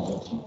देखें।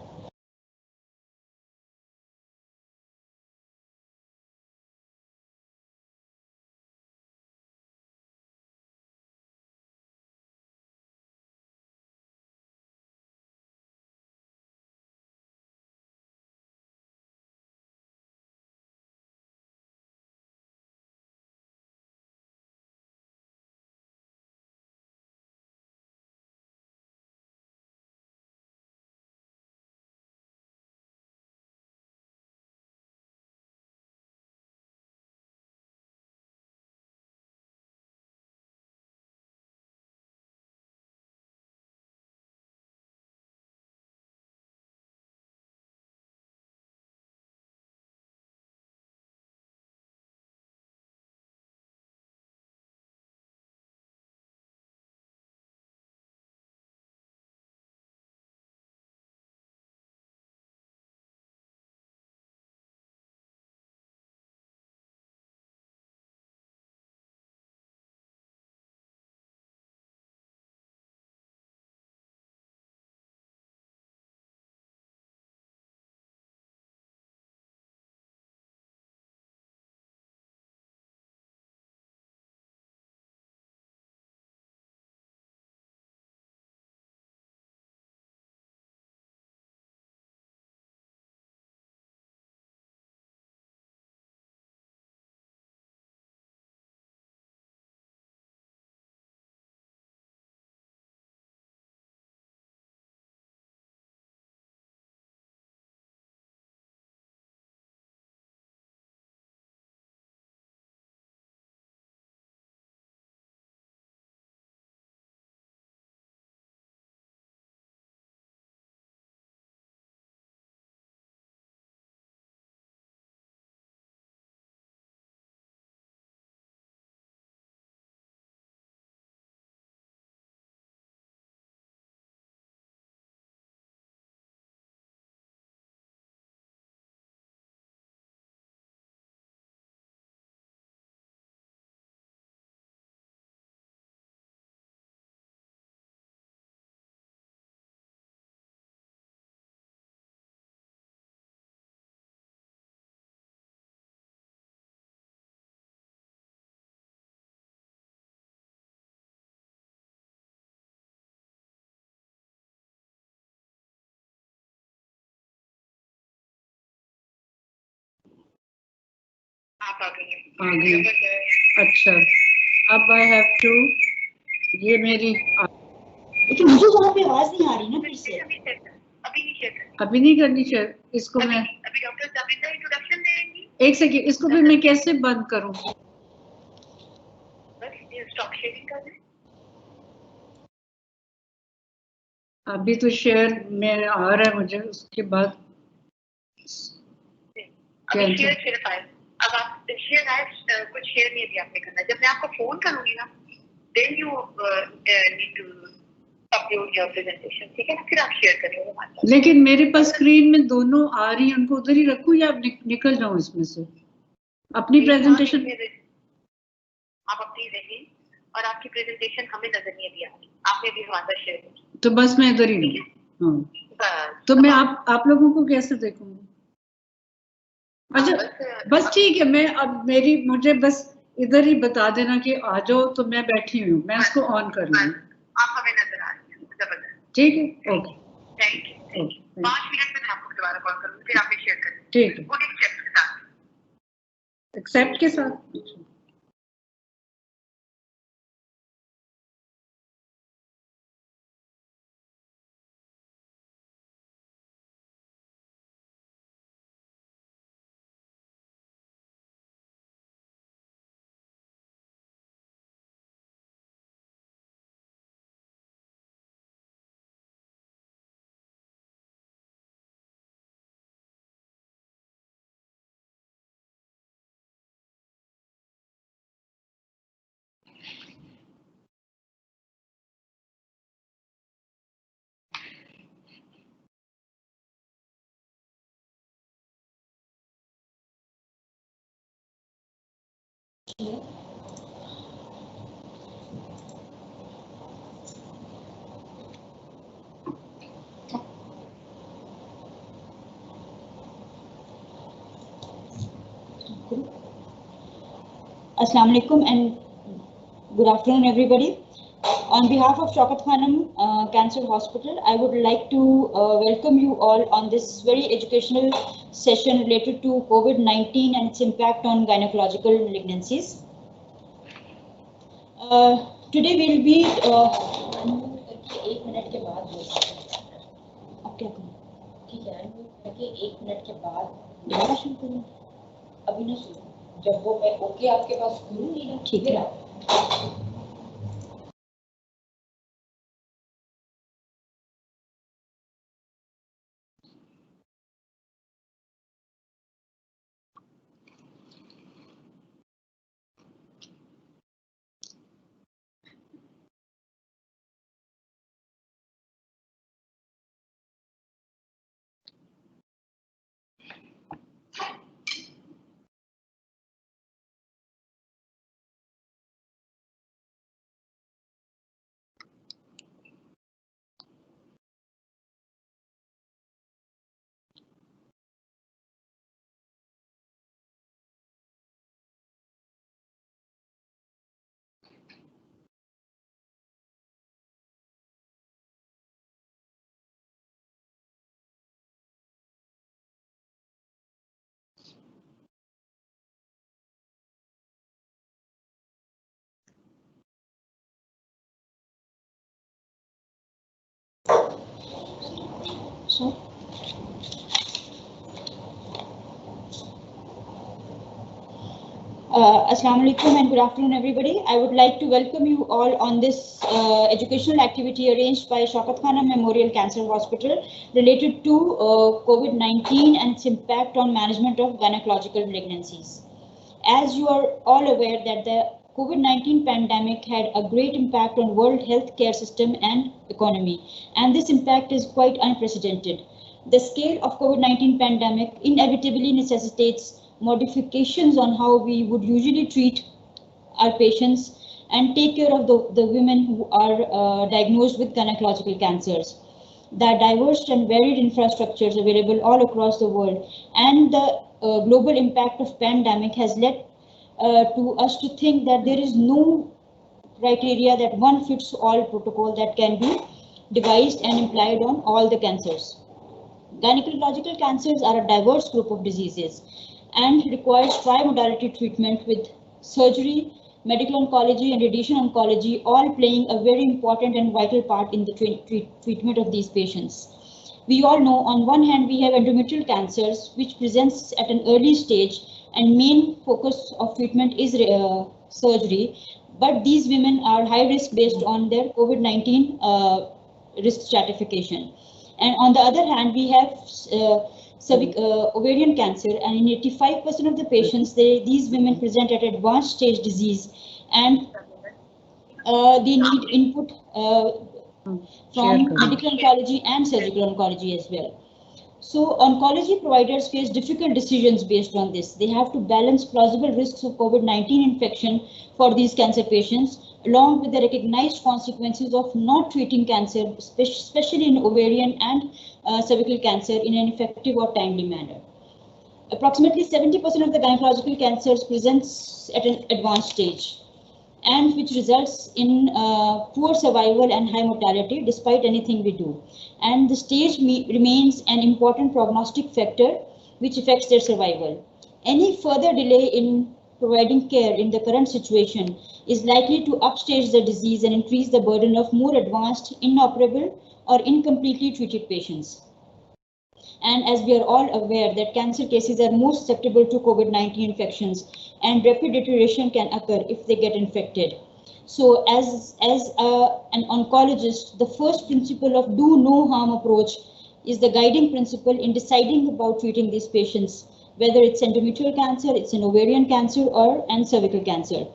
आप आ गई। अच्छा, अब आई हैव टू, ये मेरी, लेकिन मुझे वहाँ पे आवाज नहीं आ रही ना फिर से। अभी नहीं करनी चाहिए इसको। मैं अभी डॉक्टर जबिंदा इंट्रोडक्शन देंगी। एक सेकंड, इसको फिर मैं कैसे बंद करूं? बस ये स्टॉप शेयरिंग कर दें। अभी तो शेयर में आ रहा है मुझे, उसके बाद अभी शेयर फाइल। अब आप शेयर है, कुछ शेयर नहीं अभी आपने करना। जब मैं आपको फोन करूंगी ना, then you need to upload your presentation, ठीक है ना? फिर आप शेयर करेंगे। लेकिन मेरे पास स्क्रीन में दोनों आ रही है, उनको उधर ही रखूं या निकल जाऊं इसमें से? अपनी प्रेजेंटेशन आप अपनी रहिए और आपकी प्रेजेंटेशन हमें नजर नहीं अभी आ रही। आपने भी हमारा शेयर किया, तो बस मैं इधर ही हूँ। तो मैं आप लोगों को कैसे देखूंगी? अच्छा बस ठीक है, मैं अब मुझे बस इधर ही बता देना कि आ जाओ, तो मैं बैठी हुई हूँ, मैं इसको ऑन कर लूंगी। आप हमें नजर आ रही हैं, जबरदस्त। ठीक है, ओके, थैंक यू। 5 मिनट में मैं आपको दोबारा कॉल करूंगी, फिर आपने शेयर कर। ठीक है, एक्सेप्ट के साथ। Assalamu alaikum and good afternoon, everybody. On behalf of Shaukat Khanum Cancer Hospital, I would like to welcome you all on this very educational session related to COVID-19 and its impact on gynecological malignancies. Today we'll be एक minute के बाद अब क्या करूं? ठीक है, करके 1 minute के बाद दोबारा शुरू करूं? अभी ना शुरू, जब वो मैं ओके आपके पास करूंगी ना, ठीक है। Assalamu alaikum and good afternoon, everybody. I would like to welcome you all on this educational activity arranged by Shaukat Khanum Memorial Cancer Hospital related to COVID-19 and its impact on management of gynecological malignancies. As you are all aware that the COVID-19 pandemic had a great impact on world healthcare system and economy, and this impact is quite unprecedented. The scale of COVID-19 pandemic inevitably necessitates modifications on how we would usually treat our patients and take care of the women who are diagnosed with gynecological cancers. The diverse and varied infrastructures available all across the world and the global impact of pandemic has led to us to think that there is no criteria that one fits all protocol that can be devised and applied on all the cancers. Gynecological cancers are a diverse group of diseases and requires tri-modality treatment with surgery, medical oncology and radiation oncology all playing a very important and vital part in the treatment of these patients. We all know on one hand we have endometrial cancers which presents at an early stage and main focus of treatment is surgery, but these women are high risk based on their COVID-19 risk stratification. And on the other hand, we have ovarian cancer, and in 85% of the patients, these women present at advanced stage disease, and they need input from medical oncology and surgical oncology as well. So oncology providers face difficult decisions based on this. They have to balance plausible risks of COVID-19 infection for these cancer patients, along with the recognized consequences of not treating cancer, especially in ovarian and cervical cancer in an effective or timely manner. Approximately 70% of the gynecological cancers presents at an advanced stage, and which results in poor survival and high mortality despite anything we do. And the stage remains an important prognostic factor which affects their survival. Any further delay in providing care in the current situation is likely to upstage the disease and increase the burden of more advanced, inoperable or incompletely treated patients. And as we are all aware that cancer cases are more susceptible to COVID-19 infections and rapid deterioration can occur if they get infected. So as an oncologist, the first principle of do no harm approach is the guiding principle in deciding about treating these patients, whether it's endometrial cancer, it's an ovarian cancer and cervical cancer.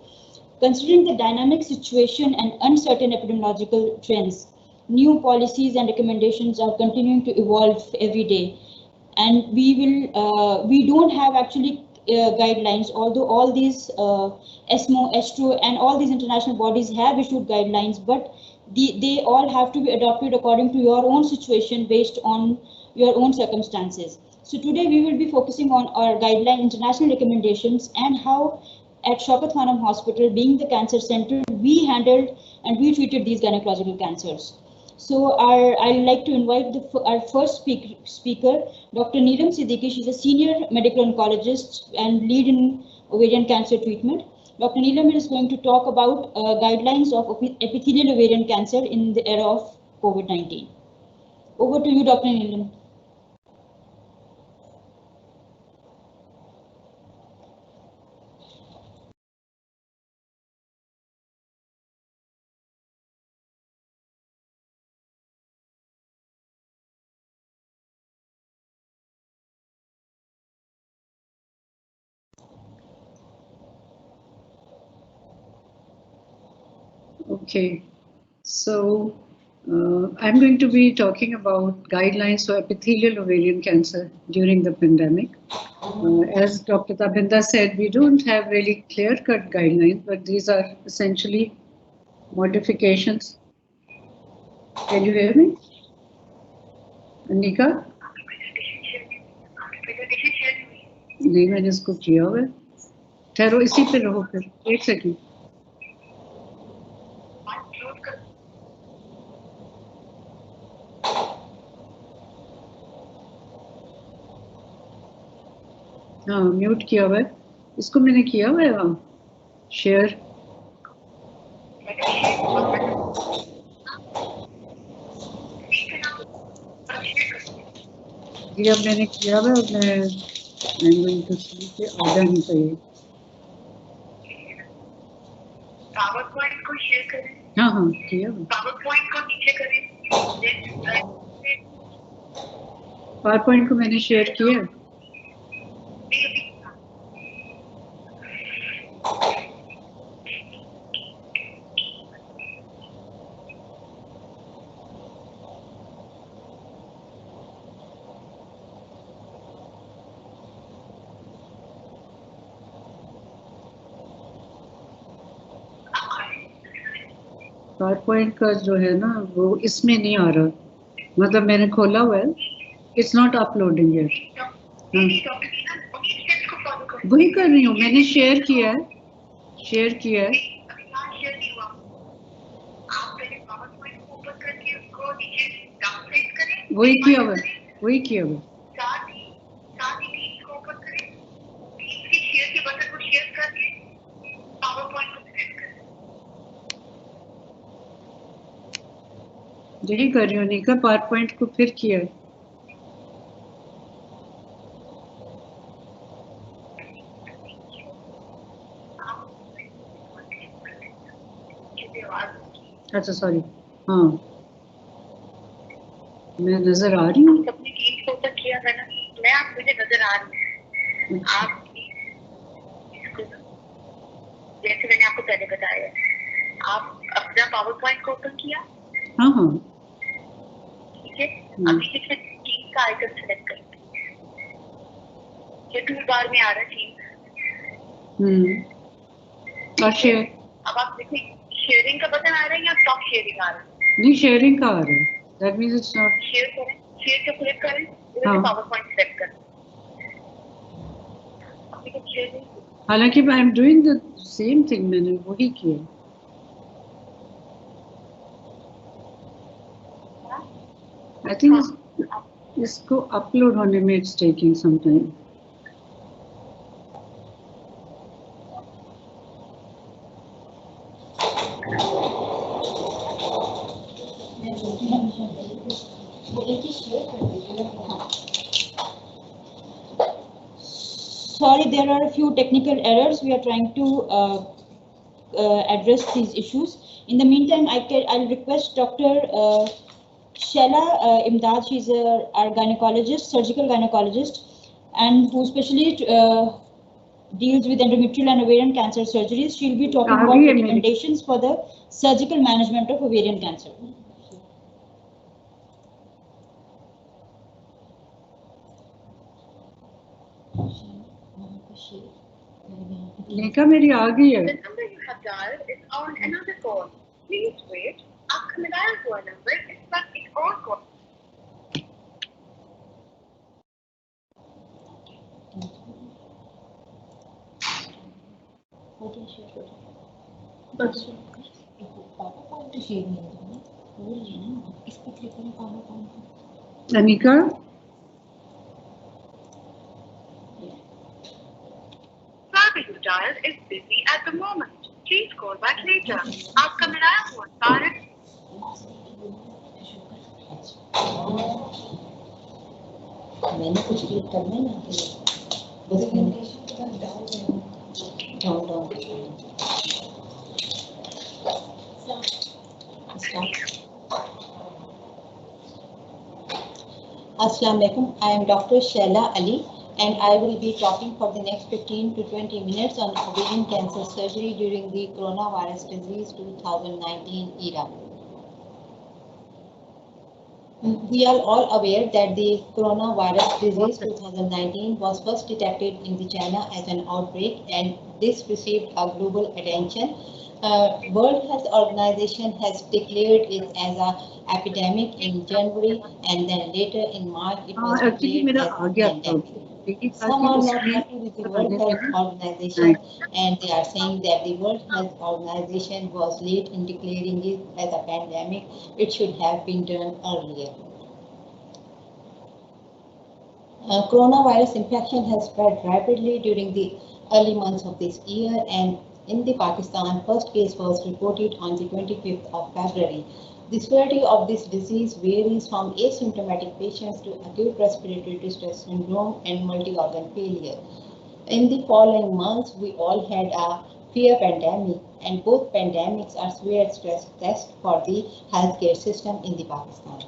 Considering the dynamic situation and uncertain epidemiological trends, new policies and recommendations are continuing to evolve every day, and we don't have actually guidelines, although all these ESMO, ESTRO and all these international bodies have issued guidelines, but they all have to be adopted according to your own situation based on your own circumstances. So today we will be focusing on our guideline international recommendations and how at Shaukat Khanum Hospital, being the cancer center, we handled and we treated these gynecological cancers. So I'd like to invite our first speaker, Dr. Neelam Siddiqui. She's a senior medical oncologist and lead in ovarian cancer treatment. Dr. Neelam is going to talk about guidelines of epithelial ovarian cancer in the era of COVID-19. Over to you, Dr. Neelam. Okay, so I'm going to be talking about guidelines for epithelial ovarian cancer during the pandemic. As Dr. Tabinda said, we don't have really clear-cut guidelines, but these are essentially modifications. Can you hear me? Anika? नहीं, मैंने इसको किया हुआ है. ठहरो, इसी पे रहो फिर, एक सेकंड. हाँ, म्यूट किया हुआ है. इसको मैंने किया हुआ है वहाँ शेयर. जी अब मैंने किया हुआ है और मैं going to see कि आधा नहीं चाहिए. पावर पॉइंट को शेयर करें. हाँ हाँ किया. पावर पॉइंट को नीचे करें. पावर पॉइंट को मैंने शेयर किया. पावर पॉइंट का जो है ना वो इसमें नहीं आ रहा. मतलब मैंने खोला हुआ है. It's not uploading yet. वही कर रही हूँ. मैंने शेयर किया है. शेयर किया है. वही किया हुआ. वही किया हुआ. यही कर रही हूँ निका. पावर पॉइंट को फिर किया है. अच्छा सॉरी. हाँ मैं नजर आ रही हूँ. अपनी टीम को ऊपर किया मैंने. मैं आप मुझे नजर आ रही हूँ. आप इसको जैसे मैंने आपको पहले बताया, आप अपना पावर पॉइंट को ओपन किया. हाँ हाँ ठीक है. अभी इसमें टीम का आइकन सेलेक्ट करें. ये टूल बार में आ रहा है टीम. और शेयर. अब आप देखिए शेयरिंग का बटन आ रहा है या स्टॉप शेयरिंग आ रहा है. नहीं शेयरिंग का आ रहा है. That means it's not. Share करें. शेयर पे क्लिक करें. उधर पावर पॉइंट सेलेक्ट करें. अभी तो शेयरिंग. हालांकि I am doing the same thing. मैंने वही किया. आई थिंक इसको अपलोड होने में it's taking some time. Sorry, there are a few technical errors. We are trying to address these issues. In the meantime, I'll request Dr. Shaila Imdad. She's our gynecologist, surgical gynecologist, and who specially deals with endometrial and ovarian cancer surgeries. She'll be talking about recommendations for the surgical management of ovarian cancer. लेका मेरी आ गई है. The number you have dialed is on another call. Please wait. आपका मिलाया हुआ number इस वक्त एक और call. Anika? Whoever you dialed is busy at the moment. Please call back later. आपका मिलाया हुआ कार्ड मैंने कुछ क्लिक करना है ना बस down Assalamu alaikum. I am Dr. Shaila Ali and I will be talking for the next 15 to 20 minutes on ovarian cancer surgery during the coronavirus disease 2019 era. We are all aware that the coronavirus disease 2019 was first detected in the China as an outbreak, and this received a global attention. World Health Organization has declared it as an epidemic in January, and then later in March it was declared as a pandemic. Some are not happy with the World Health Organization, and they are saying that the World Health Organization was late in declaring it as a pandemic. It should have been done earlier. Coronavirus infection has spread rapidly during the early months of this year, and in the Pakistan, first case was reported on the 25th of February. The severity of this disease varies from asymptomatic patients to acute respiratory distress syndrome and multi-organ failure. In the following months, we all had a fear pandemic, and both pandemics are severe stress tests for the healthcare system in the Pakistan.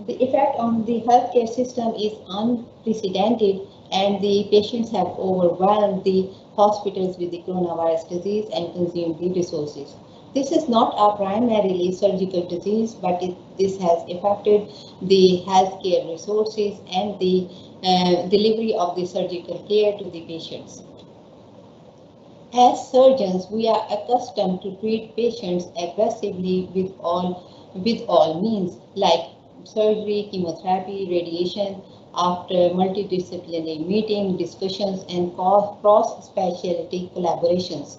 The effect on the healthcare system is unprecedented, and the patients have overwhelmed the hospitals with the coronavirus disease and consumed the resources. This is not a primarily surgical disease, but this has affected the healthcare resources and the delivery of the surgical care to the patients. As surgeons, we are accustomed to treat patients aggressively with all means, like surgery, chemotherapy, radiation, after multidisciplinary meeting, discussions, and cross-specialty collaborations.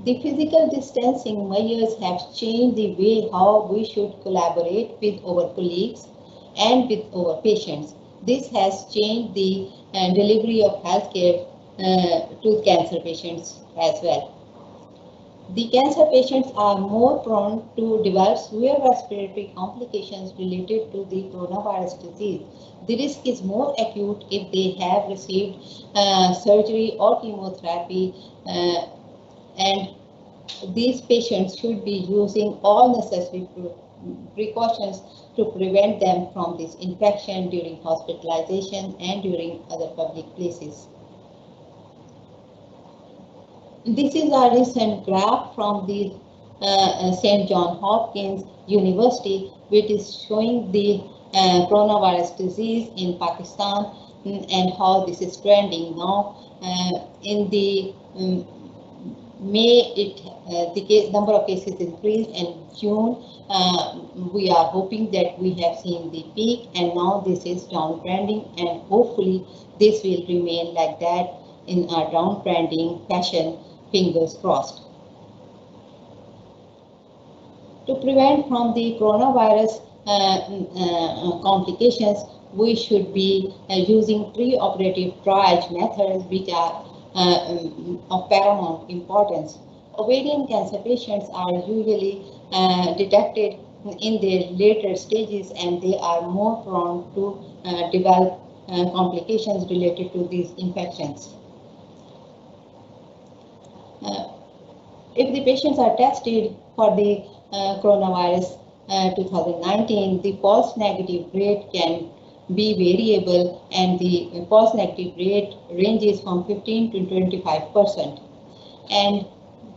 The physical distancing measures have changed the way how we should collaborate with our colleagues and with our patients. This has changed the delivery of healthcare to cancer patients as well. The cancer patients are more prone to develop severe respiratory complications related to the coronavirus disease. The risk is more acute if they have received surgery or chemotherapy, and these patients should be using all necessary precautions to prevent them from this infection during hospitalization and during other public places. This is a recent graph from the St. John Hopkins University, which is showing the coronavirus disease in Pakistan and how this is trending now. In the May, the number of cases increased, and June we are hoping that we have seen the peak, and now this is downtrending, and hopefully this will remain like that in a downtrending fashion. Fingers crossed. To prevent from the coronavirus complications, we should be using pre-operative triage methods, which are of paramount importance. Ovarian cancer patients are usually detected in their later stages, and they are more prone to develop complications related to these infections. If the patients are tested for the coronavirus 2019, the false negative rate can be variable, and the false negative rate ranges from 15 to 25%. And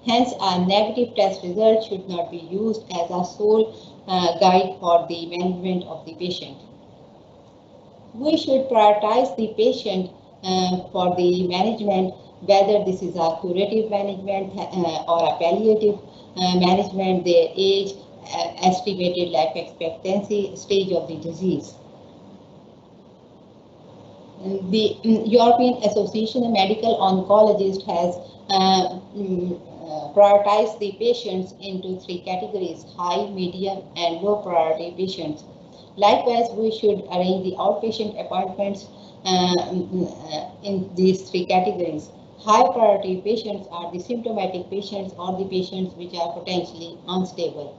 hence, a negative test result should not be used as a sole guide for the management of the patient. We should prioritize the patient for the management, whether this is a curative management or a palliative management, their age, estimated life expectancy, stage of the disease. The European Association of Medical Oncologists has prioritize the patients into three categories: high, medium, and low priority patients. Likewise, we should arrange the outpatient appointments in these three categories. High priority patients are the symptomatic patients or the patients which are potentially unstable.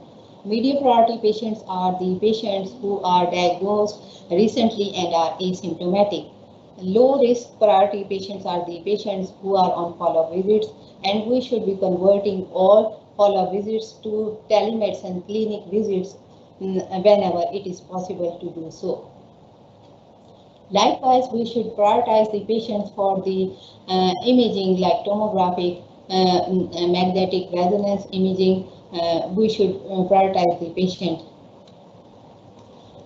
Medium priority patients are the patients who are diagnosed recently and are asymptomatic. Low risk priority patients are the patients who are on follow-up visits, and we should be converting all follow-up visits to telemedicine clinic visits whenever it is possible to do so. Likewise, we should prioritize the patients for the imaging like tomographic, magnetic resonance imaging. We should prioritize the patient.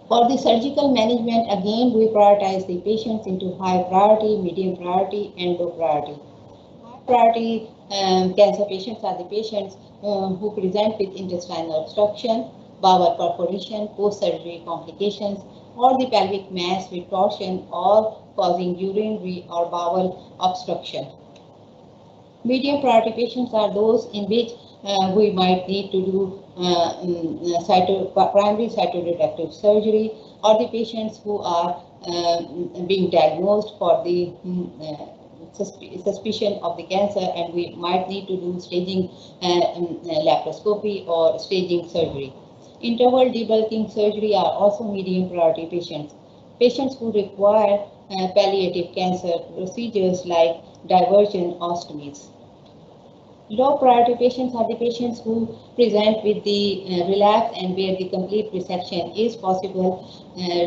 For the surgical management, again, we prioritize the patients into high priority, medium priority, and low priority. High priority cancer patients are the patients who present with intestinal obstruction, bowel perforation, post-surgery complications, or the pelvic mass with torsion or causing urinary or bowel obstruction. Medium priority patients are those in which we might need to do primary cytoreductive surgery, or the patients who are being diagnosed for the suspicion of the cancer, and we might need to do staging laparoscopy or staging surgery. Interval debulking surgery are also medium priority patients. Patients who require palliative cancer procedures like diversion ostomies. Low priority patients are the patients who present with the relapse and where the complete resection is possible,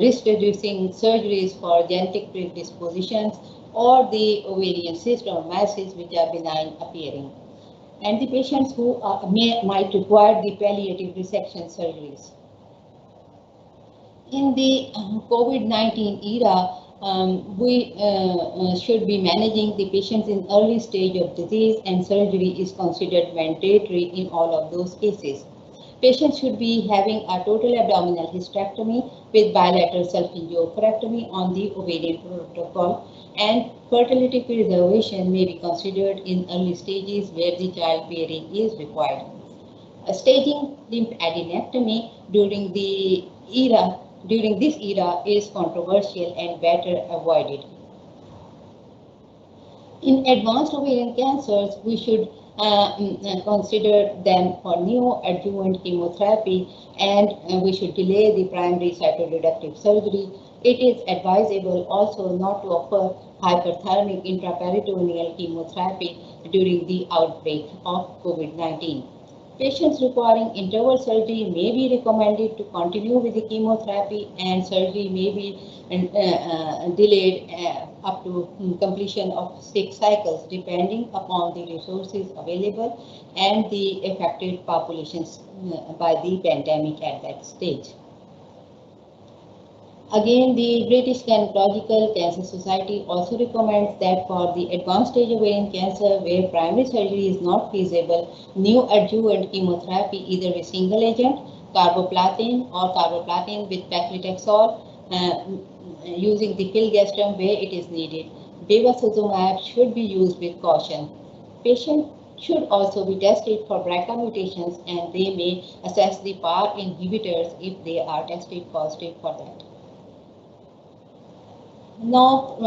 risk reducing surgeries for genetic predispositions or the ovarian cyst or masses which are benign appearing, and the patients who might require the palliative resection surgeries. In the COVID-19 era, we should be managing the patients in early stage of disease, and surgery is considered mandatory in all of those cases. Patients should be having a total abdominal hysterectomy with bilateral self-angiochorectomy on the ovarian protocol, and fertility preservation may be considered in early stages where the childbearing is required. Staging lymphadenectomy during this era is controversial and better avoided. In advanced ovarian cancers, we should consider them for neoadjuvant chemotherapy, and we should delay the primary cytoreductive surgery. It is advisable also not to offer hyperthermic intraperitoneal chemotherapy during the outbreak of COVID-19. Patients requiring interval surgery may be recommended to continue with the chemotherapy, and surgery may be delayed up to completion of 6 cycles depending upon the resources available and the affected populations by the pandemic at that stage. Again, the British Gynaecological Cancer Society also recommends that for the advanced stage ovarian cancer where primary surgery is not feasible, neoadjuvant chemotherapy either with single agent, carboplatin or carboplatin with paclitaxel using the filgrastim where it is needed. Bevacizumab should be used with caution. Patients should also be tested for BRCA mutations, and they may assess the PAR inhibitors if they are tested positive for that. Now,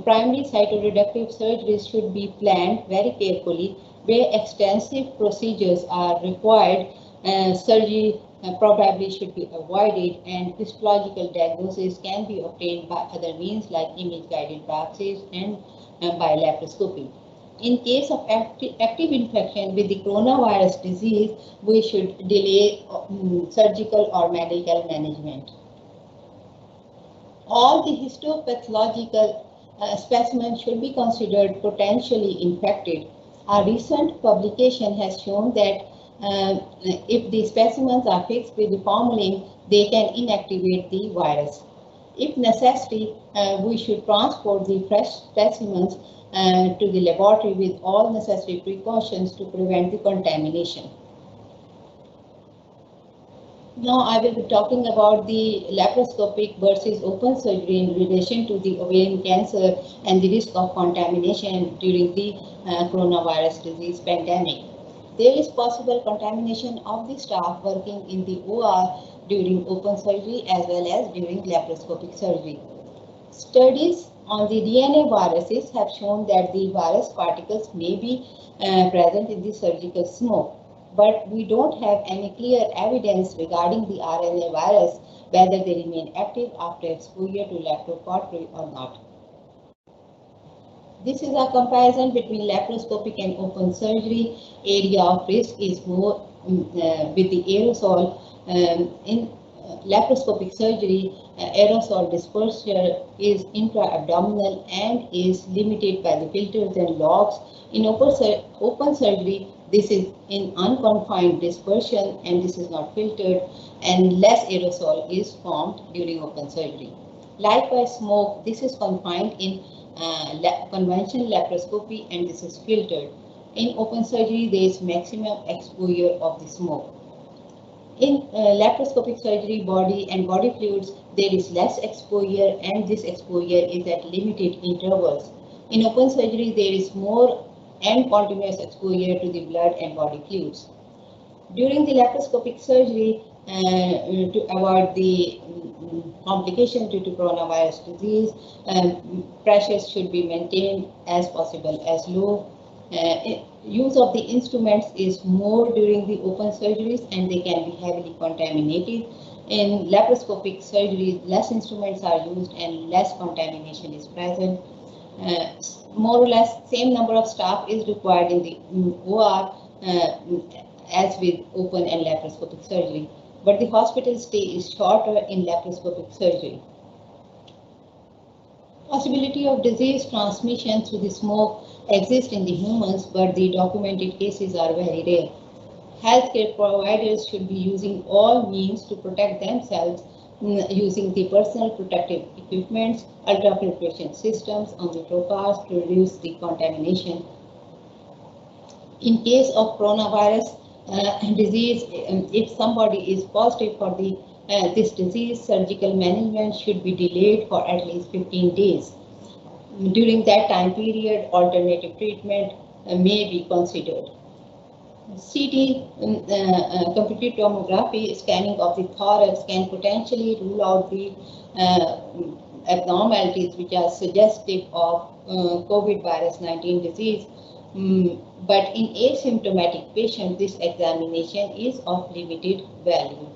primary cytoreductive surgeries should be planned very carefully. Where extensive procedures are required, surgery probably should be avoided, and histological diagnosis can be obtained by other means like image-guided biopsies and by laparoscopy. In case of active infection with the coronavirus disease, we should delay surgical or medical management. All the histopathological specimens should be considered potentially infected. A recent publication has shown that if the specimens are fixed with the formalin, they can inactivate the virus. If necessary, we should transport the fresh specimens to the laboratory with all necessary precautions to prevent the contamination. Now I will be talking about the laparoscopic versus open surgery in relation to the ovarian cancer and the risk of contamination during the coronavirus disease pandemic. There is possible contamination of the staff working in the OR during open surgery as well as during laparoscopic surgery. Studies on the DNA viruses have shown that the virus particles may be present in the surgical smoke, but we don't have any clear evidence regarding the RNA virus, whether they remain active after exposure to laparoscopy or not. This is a comparison between laparoscopic and open surgery. Area of risk is more with the aerosol. In laparoscopic surgery, aerosol dispersal is intra-abdominal and is limited by the filters and logs. In open surgery, this is in unconfined dispersion and this is not filtered, and less aerosol is formed during open surgery. Likewise, smoke, this is confined in conventional laparoscopy and this is filtered. In open surgery, there is maximum exposure of the smoke. In laparoscopic surgery, body and body fluids, there is less exposure and this exposure is at limited intervals. In open surgery, there is more and continuous exposure to the blood and body fluids. During the laparoscopic surgery, to avoid the complications due to coronavirus disease, pressures should be maintained as possible as low. Use of the instruments is more during the open surgeries and they can be heavily contaminated. In laparoscopic surgeries, less instruments are used and less contamination is present. More or less same number of staff is required in the OR as with open and laparoscopic surgery, but the hospital stay is shorter in laparoscopic surgery. Possibility of disease transmission through the smoke exists in the humans, but the documented cases are very rare. Healthcare providers should be using all means to protect themselves using the personal protective equipments, ultrafiltration systems on the trocars to reduce the contamination. In case of coronavirus disease, if somebody is positive for this disease, surgical management should be delayed for at least 15 days. During that time period, alternative treatment may be considered. CT, computed tomography scanning of the thorax can potentially rule out the abnormalities which are suggestive of COVID virus 19 disease. But in asymptomatic patients, this examination is of limited value.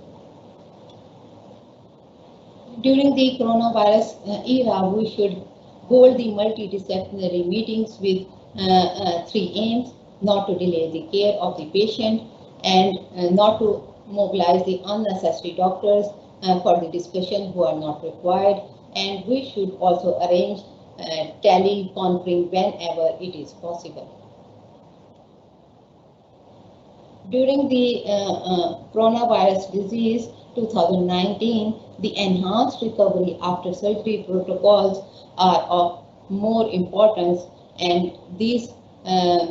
During the coronavirus era, we should hold the multidisciplinary meetings with 3 aims: not to delay the care of the patient and not to mobilize the unnecessary doctors for the discussion who are not required, and we should also arrange teleconferencing whenever it is possible. During the coronavirus disease 2019, the enhanced recovery after surgery protocols are of more importance, and these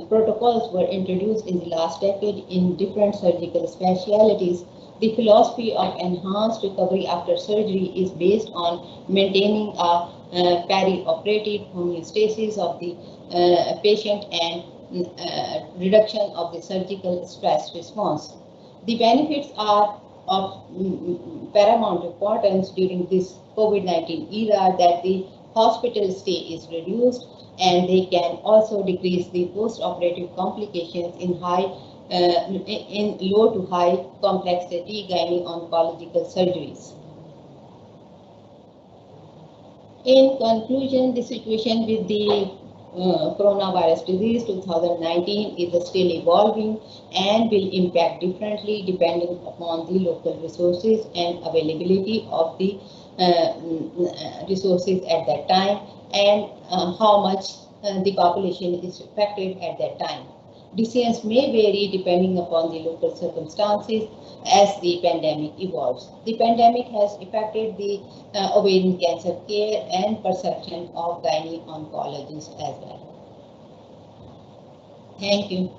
protocols were introduced in the last decade in different surgical specialties. The philosophy of enhanced recovery after surgery is based on maintaining a perioperative homeostasis of the patient and reduction of the surgical stress response. The benefits are of paramount importance during this COVID-19 era, that the hospital stay is reduced and they can also decrease the post-operative complications in low to high complexity gynaecological surgeries. In conclusion, the situation with the coronavirus disease 2019 is still evolving and will impact differently depending upon the local resources and availability of the resources at that time, and how much the population is affected at that time. Decisions may vary depending upon the local circumstances as the pandemic evolves. The pandemic has affected the ovarian cancer care and perception of gynecologists as well. Thank you.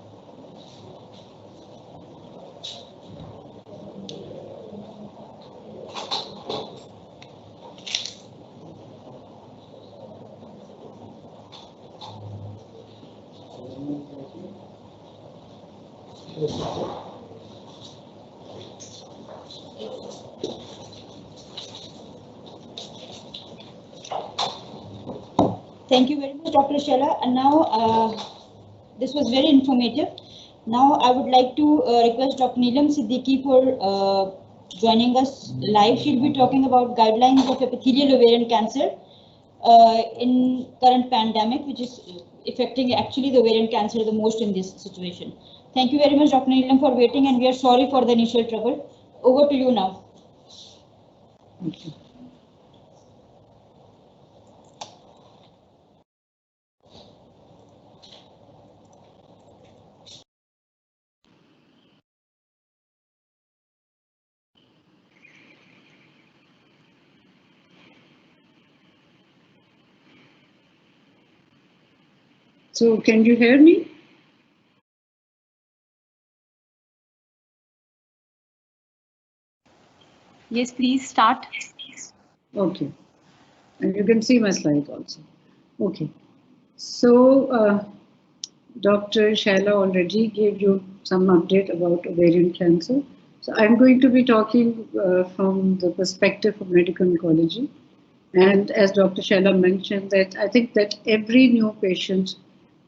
Thank you very much, Dr. Shela. And now, this was very informative. Now, I would like to request Dr. Neelam Siddiqui for joining us live. She'll be talking about guidelines of epithelial ovarian cancer in current pandemic, which is affecting actually the ovarian cancer the most in this situation. Thank you very much, Dr. Neelam, for waiting, and we are sorry for the initial trouble. Over to you now. Thank you. So can you hear me? Yes, please start. Okay. And you can see my slide also. Okay. So Dr. Shaila already gave you some update about ovarian cancer. So I'm going to be talking from the perspective of medical oncology. And as Dr. Shaila mentioned, that I think that every new patient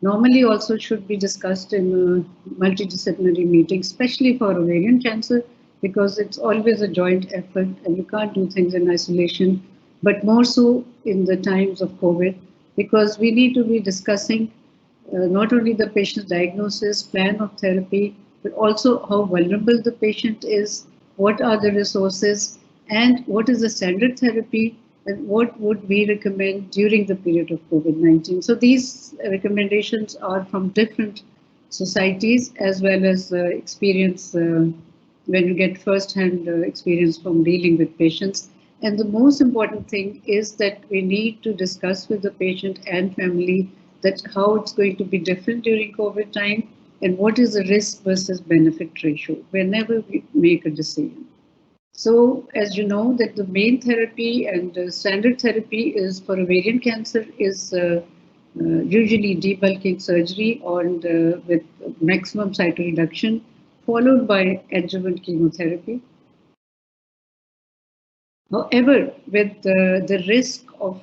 normally also should be discussed in a multidisciplinary meeting, especially for ovarian cancer, because it's always a joint effort and you can't do things in isolation, but more so in the times of COVID, because we need to be discussing not only the patient's diagnosis, plan of therapy, but also how vulnerable the patient is, what are the resources, and what is the standard therapy, and what would we recommend during the period of COVID-19. So these recommendations are from different societies as well as experience when you get first-hand experience from dealing with patients. And the most important thing is that we need to discuss with the patient and family that how it's going to be different during COVID time and what is the risk versus benefit ratio whenever we make a decision. So as you know that the main therapy and standard therapy is for ovarian cancer is usually debulking surgery and with maximum cytoreduction followed by adjuvant chemotherapy. However, with the risk of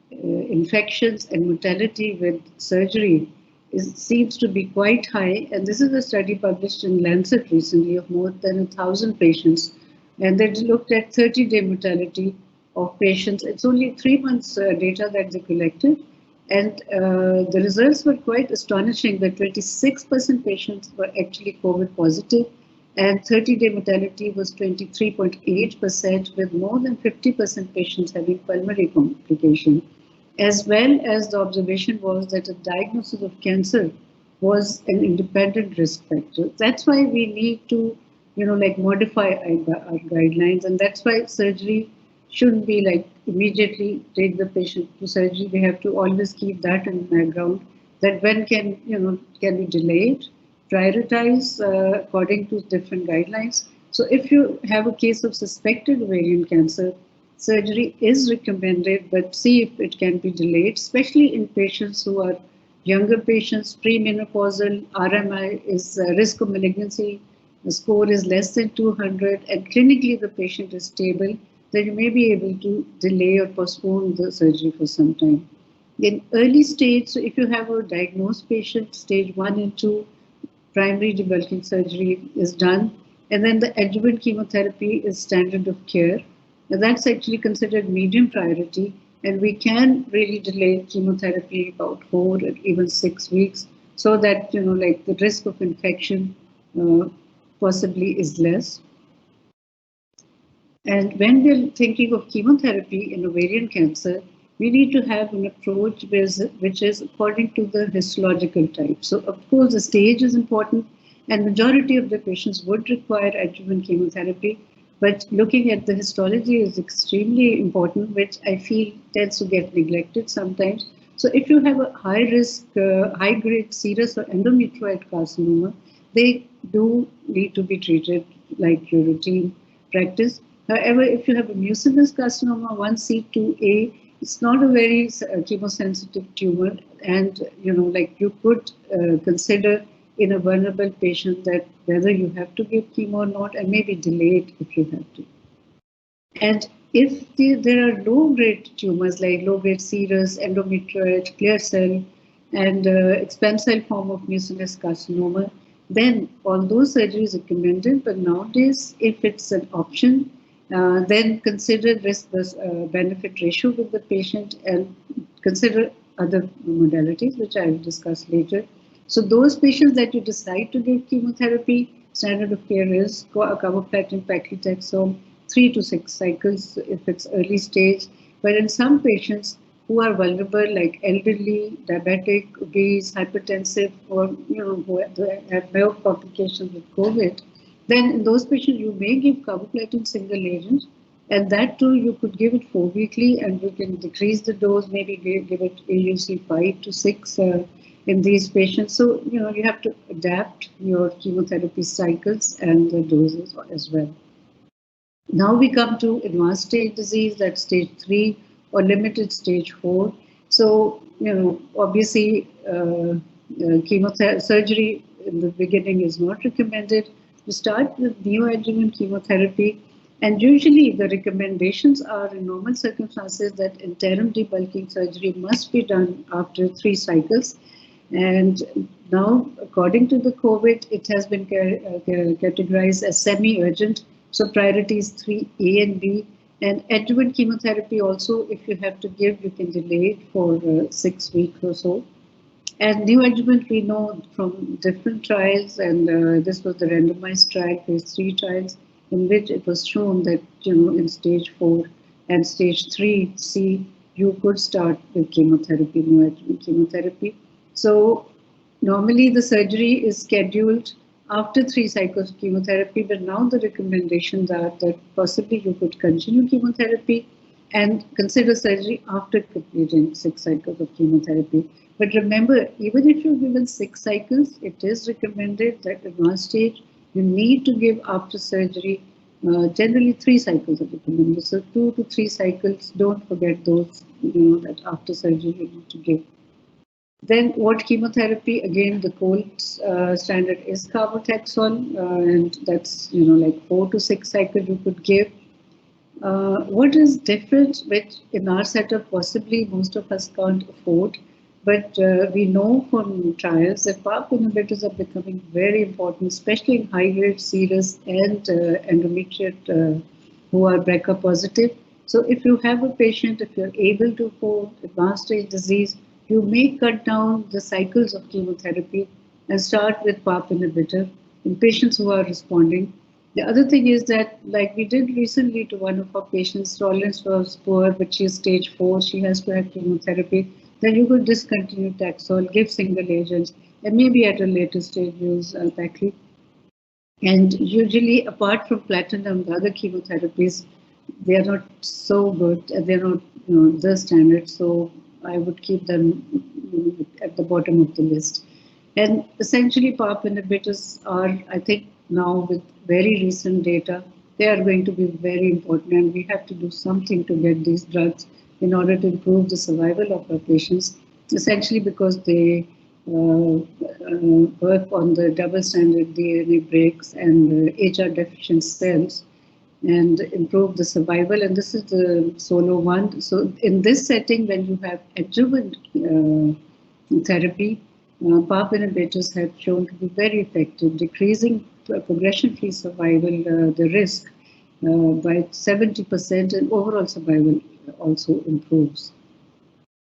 infections and mortality with surgery seems to be quite high, and this is a study published in Lancet recently of more than 1,000 patients, and they looked at 30-day mortality of patients. It's only 3 months data that they collected, and the results were quite astonishing that 26% patients were actually COVID positive, and 30-day mortality was 23.8%, with more than 50% patients having pulmonary complication. As well as the observation was that a diagnosis of cancer was an independent risk factor. That's why we need to, modify our guidelines, and that's why surgery shouldn't be like immediately take the patient to surgery. We have to always keep that in the background. That when can be delayed, prioritize according to different guidelines. So if you have a case of suspected ovarian cancer, surgery is recommended, but see if it can be delayed, especially in patients who are younger patients, premenopausal, RMI is risk of malignancy, the score is less than 200, and clinically the patient is stable, then you may be able to delay or postpone the surgery for some time. In early stage, so if you have a diagnosed patient, stage 1 and 2, primary debulking surgery is done, and then the adjuvant chemotherapy is standard of care. Now that's actually considered medium priority, and we can really delay chemotherapy about 4 or even 6 weeks, so that the risk of infection possibly is less. And when we're thinking of chemotherapy in ovarian cancer, we need to have an approach which is according to the histological type. So of course the stage is important, and majority of the patients would require adjuvant chemotherapy. But looking at the histology is extremely important, which I feel tends to get neglected sometimes. So if you have a high risk, high-grade serous or endometrioid carcinoma, they do need to be treated like your routine practice. However, if you have a mucinous carcinoma 1C2A, it's not a very chemosensitive tumor, and you could consider in a vulnerable patient that whether you have to give chemo or not, and maybe delay it if you have to. And if there are low-grade tumors like low-grade serous, endometrioid, clear cell, and expansile form of mucinous carcinoma, then all those surgeries are recommended. But nowadays, if it's an option, then consider risk-benefit ratio with the patient and consider other modalities, which I will discuss later. So those patients that you decide to give chemotherapy, standard of care is carboplatin, paclitaxel, 3 to 6 cycles if it's early stage. But in some patients who are vulnerable, like elderly, diabetic, obese, hypertensive, or who have more complications with COVID, then in those patients you may give carboplatin single agent, and that too you could give it 4 weekly, and you can decrease the dose, maybe give it EOC 5 to 6 in these patients. So you have to adapt your chemotherapy cycles and the doses as well. Now we come to advanced stage disease, that's stage 3 or limited stage 4. So, obviously chemotherapy surgery in the beginning is not recommended. You start with neoadjuvant chemotherapy, and usually the recommendations are in normal circumstances that interim debulking surgery must be done after 3 cycles. And now, according to the COVID, it has been categorized as semi-urgent. So priority is 3A and B. And adjuvant chemotherapy also, if you have to give, you can delay it for 6 weeks or so. And neoadjuvant, we know from different trials, and this was the randomized trial, phase 3 trials, in which it was shown that, in stage 4 and stage 3C, you could start with chemotherapy, neoadjuvant chemotherapy. So normally the surgery is scheduled after 3 cycles of chemotherapy, but now the recommendations are that possibly you could continue chemotherapy and consider surgery after completing 6 cycles of chemotherapy. But remember, even if you're given 6 cycles, it is recommended that advanced stage, you need to give after surgery generally 3 cycles of recommended. So 2 to 3 cycles, don't forget those, that after surgery you need to give. Then what chemotherapy? Again, the gold standard is carbotaxol, and that's like 4 to 6 cycles you could give. What is different, which in our setup possibly most of us can't afford, but we know from trials that PARP inhibitors are becoming very important, especially in high-grade serous and endometrioid who are BRCA positive. So if you have a patient, if you're able to afford advanced stage disease, you may cut down the cycles of chemotherapy and start with PARP inhibitor in patients who are responding. The other thing is that, like we did recently to one of our patients, tolerance was poor, but she's stage 4, she has to have chemotherapy. Then you could discontinue Taxol, give single agents, and maybe at a later stage use Pacli. And usually, apart from platinum, the other chemotherapies, they are not so good, they're not the standard. So I would keep them at the bottom of the list. And essentially, PARP inhibitors are, I think, now with very recent data, they are going to be very important, and we have to do something to get these drugs in order to improve the survival of our patients, essentially because they work on the double-stranded DNA breaks and HR deficient cells and improve the survival. And this is the solo one. So in this setting, when you have adjuvant therapy, PARP inhibitors have shown to be very effective, decreasing progression-free survival, the risk by 70%, and overall survival also improves.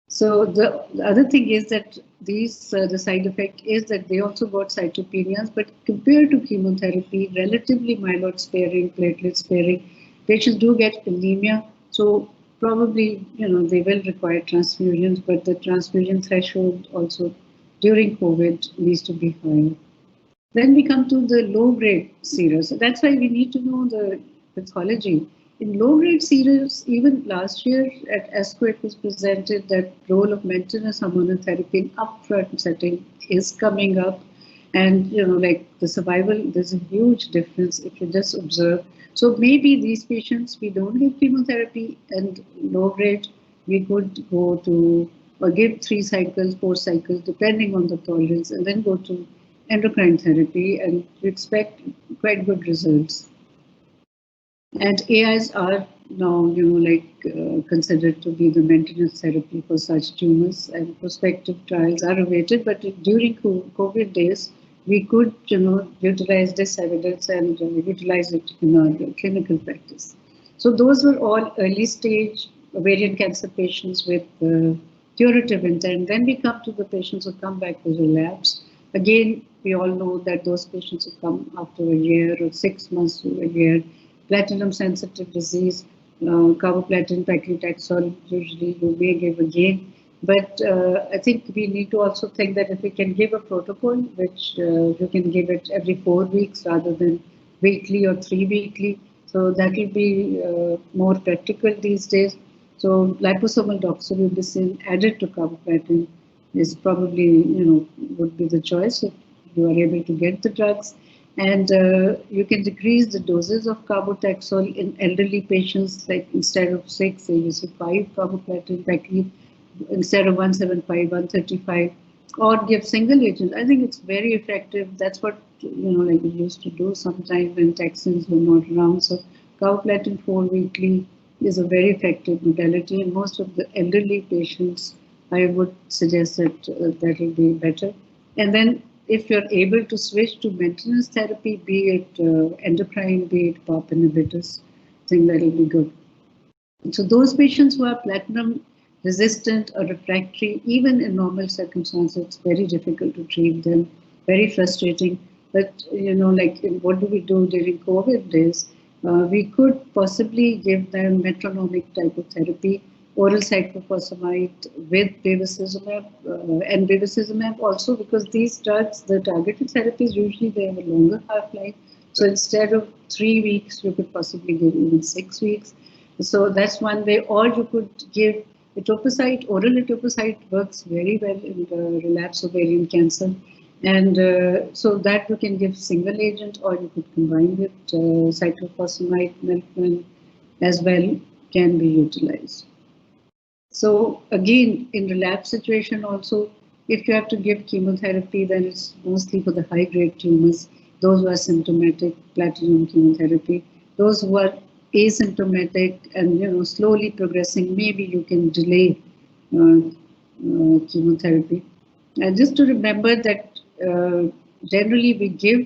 So the other thing is that these the side effect is that they also got cytopenias, but compared to chemotherapy, relatively myeloid sparing, platelet sparing. Patients do get anemia, so probably they will require transfusions, but the transfusion threshold also during COVID needs to be higher. Then we come to the low-grade serous. So that's why we need to know the pathology. In low-grade serous, even last year at ASCO, it was presented that role of maintenance hormonotherapy in upfront setting is coming up. And, like the survival, there's a huge difference if you just observe. So maybe these patients, we don't give chemotherapy, and low-grade, we could go to, or give 3 cycles, 4 cycles, depending on the tolerance, and then go to endocrine therapy, and we expect quite good results. And AIs are now, considered to be the maintenance therapy for such tumors, and prospective trials are awaited. But during COVID days, we could, utilize this evidence and utilize it in our clinical practice. So those were all early stage ovarian cancer patients with curative intent. Then we come to the patients who come back with relapse. Again, we all know that those patients who come after a year or 6 months to a year, platinum-sensitive disease, carboplatin, paclitaxel, usually you may give again. But I think we need to also think that if we can give a protocol, which you can give it every 4 weeks rather than weekly or 3 weekly, so that will be more practical these days. So liposomal doxorubicin added to carboplatin is probably, would be the choice if you are able to get the drugs. And you can decrease the doses of carbotaxol in elderly patients, like instead of 6, say you see 5 carboplatin, paclitaxel, instead of 175, 135, or give single agent. I think it's very effective. That's what, like we used to do sometime when taxanes were not around. So carboplatin 4 weekly is a very effective modality, and most of the elderly patients, I would suggest that that will be better. And then if you're able to switch to maintenance therapy, be it endocrine, be it PARP inhibitors, I think that will be good. So those patients who are platinum resistant or refractory, even in normal circumstances, it's very difficult to treat them, very frustrating. But, what do we do during COVID days? We could possibly give them metronomic type of therapy, oral cyclophosphamide with bevacizumab, and bevacizumab also, because these drugs, the targeted therapies, usually they have a longer half-life. So instead of 3 weeks, you could possibly give even 6 weeks. So that's one way. Or you could give etoposide. Oral etoposide works very well in the relapsed ovarian cancer. And so that you can give single agent, or you could combine with cyclophosphamide, melphalan as well, can be utilized. So again, in relapse situation also, if you have to give chemotherapy, then it's mostly for the high-grade tumors, those who are symptomatic, platinum chemotherapy. Those who are asymptomatic and slowly progressing, maybe you can delay chemotherapy. And just to remember that generally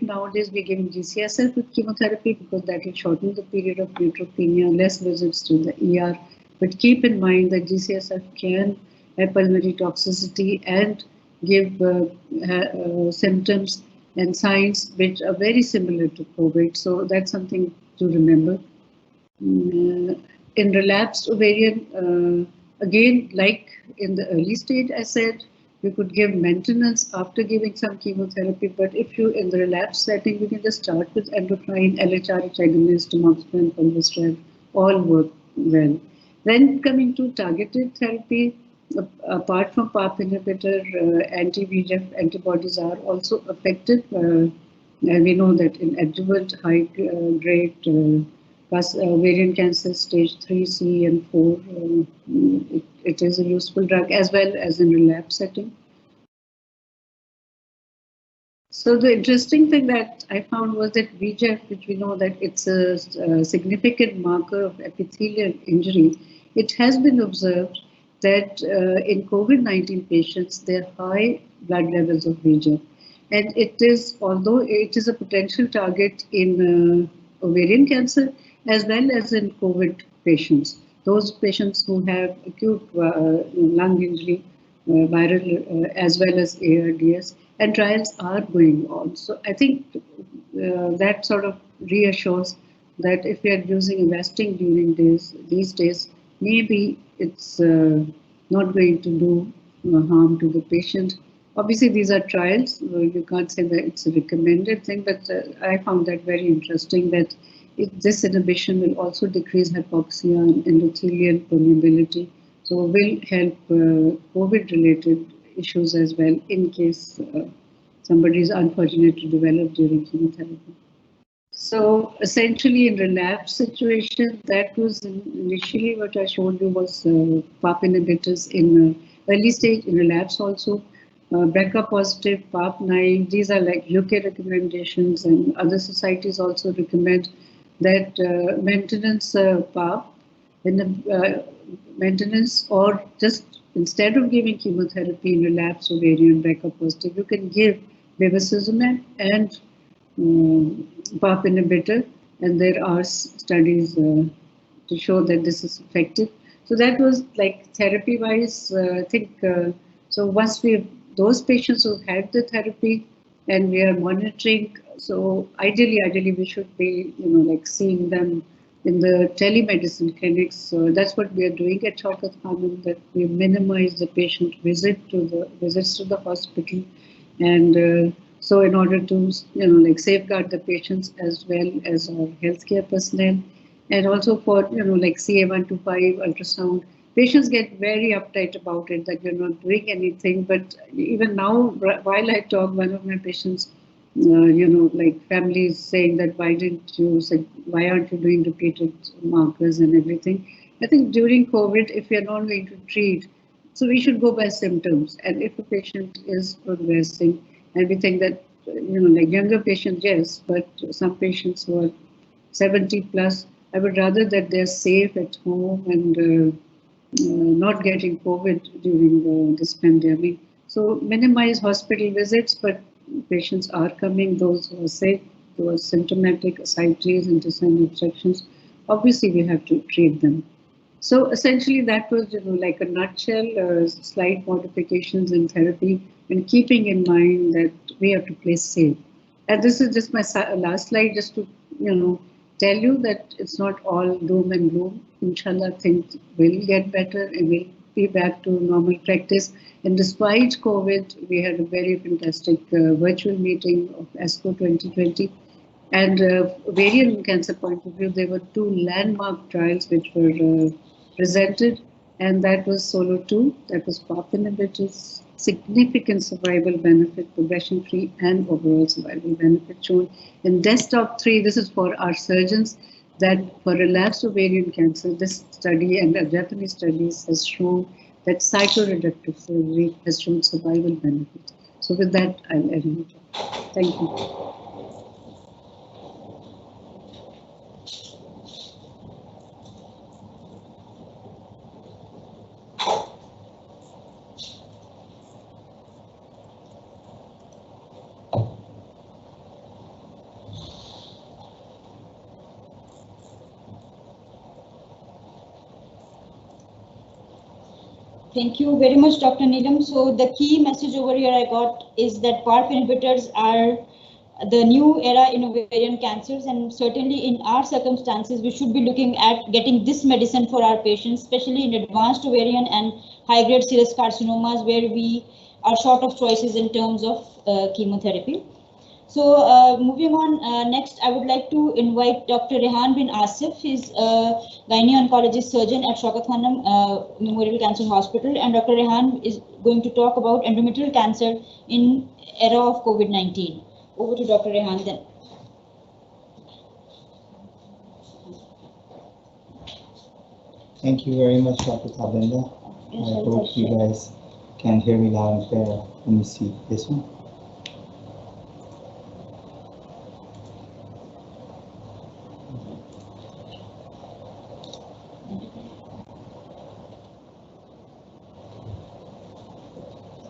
nowadays we give GCSF with chemotherapy because that will shorten the period of neutropenia, less visits to the ER. But keep in mind that GCSF can have pulmonary toxicity and give symptoms and signs which are very similar to COVID. So that's something to remember. In relapsed ovarian, again, like in the early stage, I said, you could give maintenance after giving some chemotherapy, but if you in the relapse setting, you can just start with endocrine, LHRH agonist, tamoxifen, fulvestrant, all work well. Then coming to targeted therapy, apart from PARP inhibitor, anti-VEGF antibodies are also effective. And we know that in adjuvant high-grade ovarian cancer stage 3C and 4, it is a useful drug, as well as in relapse setting. So the interesting thing that I found was that VEGF, which we know that it's a significant marker of epithelial injury, it has been observed that in COVID-19 patients, there are high blood levels of VEGF. And it is, although it is a potential target in ovarian cancer, as well as in COVID patients, those patients who have acute lung injury, viral, as well as ARDS, and trials are going on. So I think that sort of reassures that if we are using Avastin during these days, maybe it's not going to do harm to the patient. Obviously, these are trials. You can't say that it's a recommended thing, but I found that very interesting that this inhibition will also decrease hypoxia and endothelial permeability. So will help COVID-related issues as well in case somebody is unfortunate to develop during chemotherapy. So essentially in relapse situation, that was initially what I showed you was PARP inhibitors in early stage, in relapse also. BRCA positive, PARP9, these are like UK recommendations, and other societies also recommend that maintenance PARP in the maintenance, or just instead of giving chemotherapy in relapsed ovarian BRCA positive, you can give bevacizumab and PARP inhibitor, and there are studies to show that this is effective. So that was like therapy-wise, I think. So once those patients who had the therapy, and we are monitoring. So ideally, we should be, like seeing them in the telemedicine clinics. So that's what we are doing at Shaukat Khanum, that we minimize the patient visits to the hospital, and so in order to, like safeguard the patients as well as our healthcare personnel, and also for, like CA125 ultrasound. Patients get very uptight about it, that you're not doing anything. But even now, while I talk, one of my patients, like families saying that why aren't you doing repeated markers and everything? I think during COVID, if you're not going to treat, so we should go by symptoms. And if a patient is progressing, and we think that, like younger patients, yes, but some patients who are 70 plus, I would rather that they're safe at home and not getting COVID during this pandemic. So minimize hospital visits, but patients are coming, those who are sick, those symptomatic ascites, intestinal obstructions, obviously we have to treat them. So essentially that was, like a nutshell, slight modifications in therapy, and keeping in mind that we have to play safe. And this is just my last slide, just to, tell you that it's not all doom and gloom. Inshallah, things will get better and we'll be back to normal practice. And despite COVID, we had a very fantastic virtual meeting of ASCO 2020. And ovarian cancer point of view, there were 2 landmark trials which were presented, and that was SOLO2, that was PARP inhibitors, significant survival benefit, progression-free and overall survival benefit shown. In desktop 3, this is for our surgeons, that for relapsed ovarian cancer, this study and the Japanese studies has shown that cytoreductive surgery has shown survival benefit. So with that, I'll end it. Thank you. Thank you very much, Dr. Neelam. So the key message over here I got is that PARP inhibitors are the new era in ovarian cancers, and certainly in our circumstances, we should be looking at getting this medicine for our patients, especially in advanced ovarian and high-grade serous carcinomas, where we are short of choices in terms of chemotherapy. So moving on, next I would like to invite Dr. Rehan bin Asif. He's a gynaecologist surgeon at Shaukat Khanum Memorial Cancer Hospital, and Dr. Rehan is going to talk about endometrial cancer in era of COVID-19. Over to Dr. Rehan then. Thank you very much, Dr. Tabinda. I hope you guys can hear me loud and clear. Let me see this one.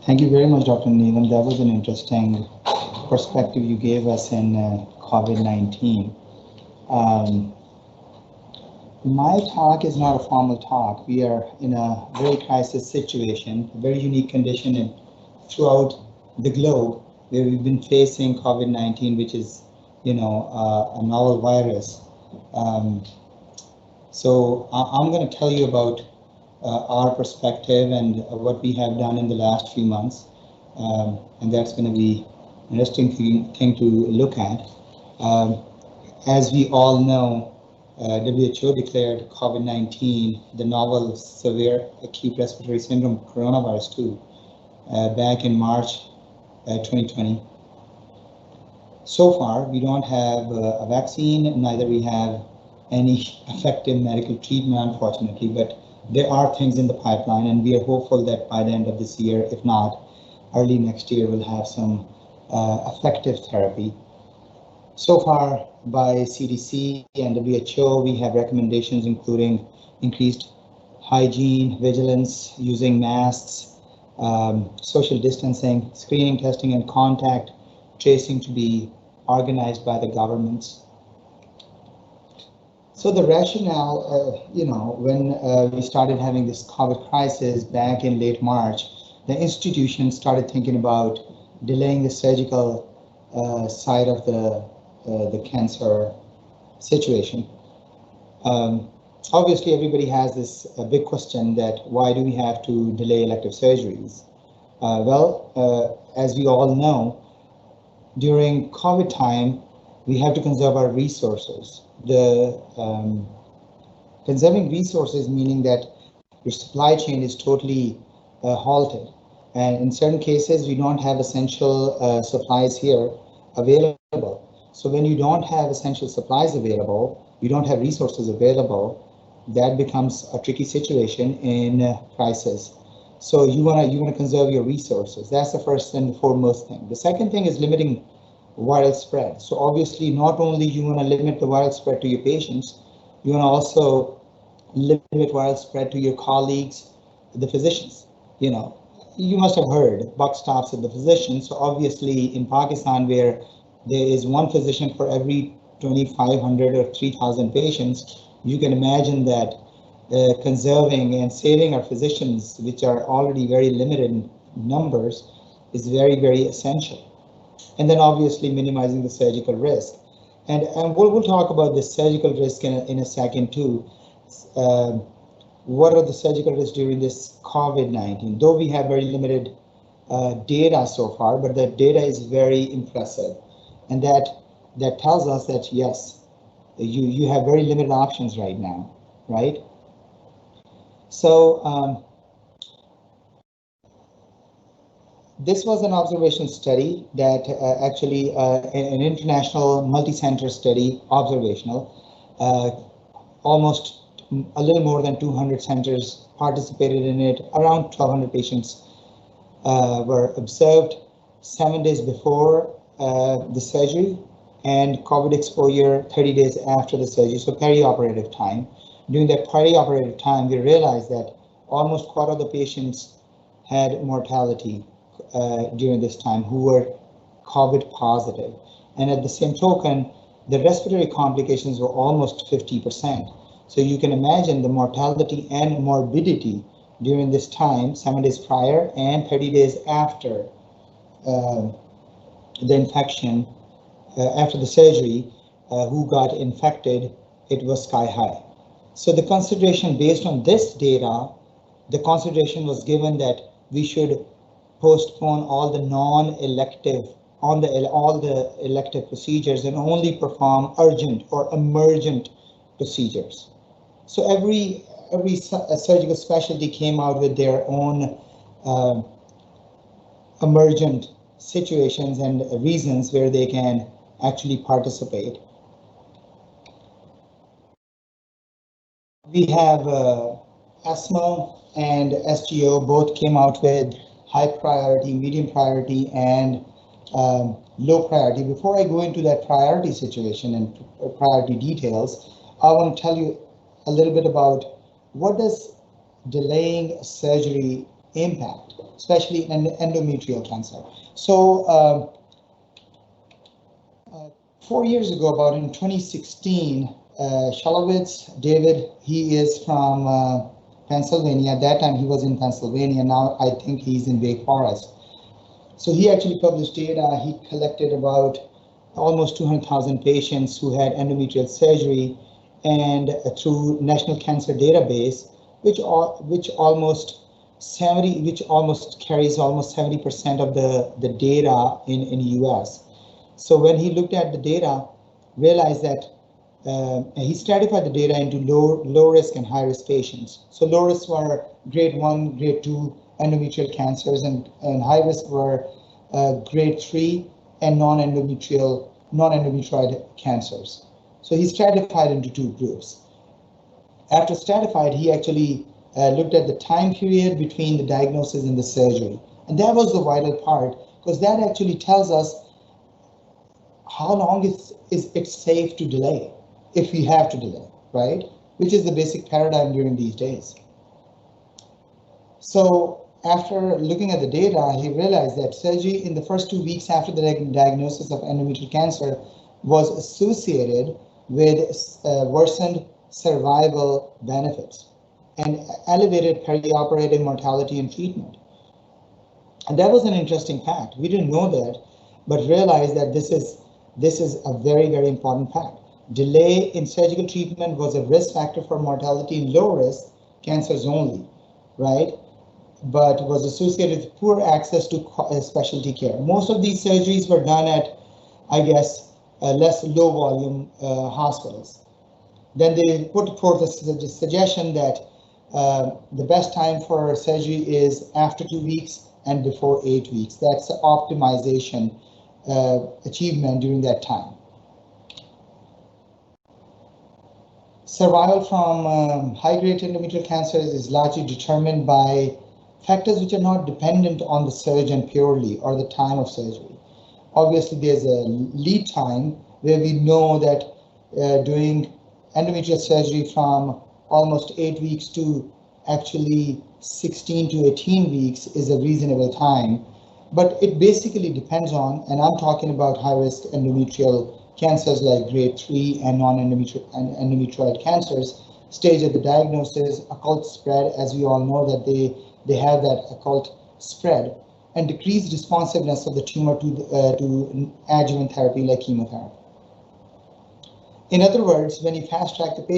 Thank you very much, Dr. Neelam. That was an interesting perspective you gave us in COVID-19. My talk is not a formal talk. We are in a very crisis situation, a very unique condition throughout the globe, where we've been facing COVID-19, which is, a novel virus. So I'm going to tell you about our perspective and what we have done in the last few months, and that's going to be an interesting thing to look at. As we all know, WHO declared COVID-19 the novel severe acute respiratory syndrome coronavirus 2 back in March 2020. So far, we don't have a vaccine, neither we have any effective medical treatment, unfortunately, but there are things in the pipeline, and we are hopeful that by the end of this year, if not, early next year we'll have some effective therapy. So far by CDC and WHO, we have recommendations including increased hygiene, vigilance, using masks, social distancing, screening, testing, and contact tracing to be organized by the governments. So the rationale, when we started having this COVID crisis back in late March, the institution started thinking about delaying the surgical side of the cancer situation. Obviously, everybody has this big question that why do we have to delay elective surgeries? As we all know, during COVID time, we have to conserve our resources. Conserving resources meaning that your supply chain is totally halted. And in certain cases, we don't have essential supplies here available. So when you don't have essential supplies available, you don't have resources available, that becomes a tricky situation in crisis. So you wanna conserve your resources. That's the first and foremost thing. The second thing is limiting viral spread. So obviously, not only you wanna limit the viral spread to your patients, you wanna also limit viral spread to your colleagues, the physicians. You must have heard buck stops at the physician. So obviously in Pakistan, where there is one physician for every 2,500 or 3,000 patients, you can imagine that conserving and saving our physicians, which are already very limited in numbers, is very, very essential. And then obviously minimizing the surgical risk. And we'll talk about the surgical risk in a second too. What are the surgical risks during this COVID-19? Though we have very limited data so far, but the data is very impressive. And that tells us that yes, you have very limited options right now, right? So this was an observational study that actually an international multi-center study, observational, almost a little more than 200 centers participated in it. Around 1,200 patients were observed 7 days before the surgery and COVID exposure 30 days after the surgery, so perioperative time. During that perioperative time, we realized that almost quarter of the patients had mortality during this time who were COVID positive. And at the same token, the respiratory complications were almost 50%. So you can imagine the mortality and morbidity during this time, 7 days prior and 30 days after the infection, after the surgery, who got infected, it was sky high. So the consideration based on this data, the consideration was given that we should postpone all the non-elective, all the elective procedures and only perform urgent or emergent procedures. So every surgical specialty came out with their own emergent situations and reasons where they can actually participate. We have ESMO and SGO both came out with high priority, medium priority, and low priority. Before I go into that priority situation and priority details, I want to tell you a little bit about what does delaying surgery impact, especially in endometrial cancer. So 4 years ago, about in 2016, Shalowitz, David, he is from Pennsylvania. At that time, he was in Pennsylvania. Now I think he's in Wake Forest. So he actually published data. He collected about almost 200,000 patients who had endometrial surgery, and through National Cancer Database, which almost carries almost 70% of the data in US. So when he looked at the data, realized that he stratified the data into low risk and high risk patients. So low risk were grade 1, grade 2 endometrial cancers, and high risk were grade 3 and non-endometrioid cancers. So he stratified into two groups. After stratified, he actually looked at the time period between the diagnosis and the surgery. And that was the vital part, because that actually tells us how long is it safe to delay, if we have to delay, right? Which is the basic paradigm during these days. So after looking at the data, he realized that surgery in the first 2 weeks after the diagnosis of endometrial cancer was associated with worsened survival benefits and elevated perioperative mortality and treatment. And that was an interesting fact. We didn't know that, but realized that this is a very, very important fact. Delay in surgical treatment was a risk factor for mortality in low risk cancers only, right? But was associated with poor access to specialty care. Most of these surgeries were done at, I guess, less low volume hospitals. Then they put forth a suggestion that the best time for surgery is after 2 weeks and before 8 weeks. That's the optimization achievement during that time. Survival from high-grade endometrial cancers is largely determined by factors which are not dependent on the surgeon purely or the time of surgery. Obviously, there's a lead time where we know that doing endometrial surgery from almost 8 weeks to actually 16 to 18 weeks is a reasonable time. But it basically depends on, and I'm talking about high-risk endometrial cancers like grade 3 and non-endometrioid cancers, stage of the diagnosis, occult spread, as we all know that they have that occult spread, and decreased responsiveness of the tumor to adjuvant therapy like chemotherapy. In other words, when you fast track the patient,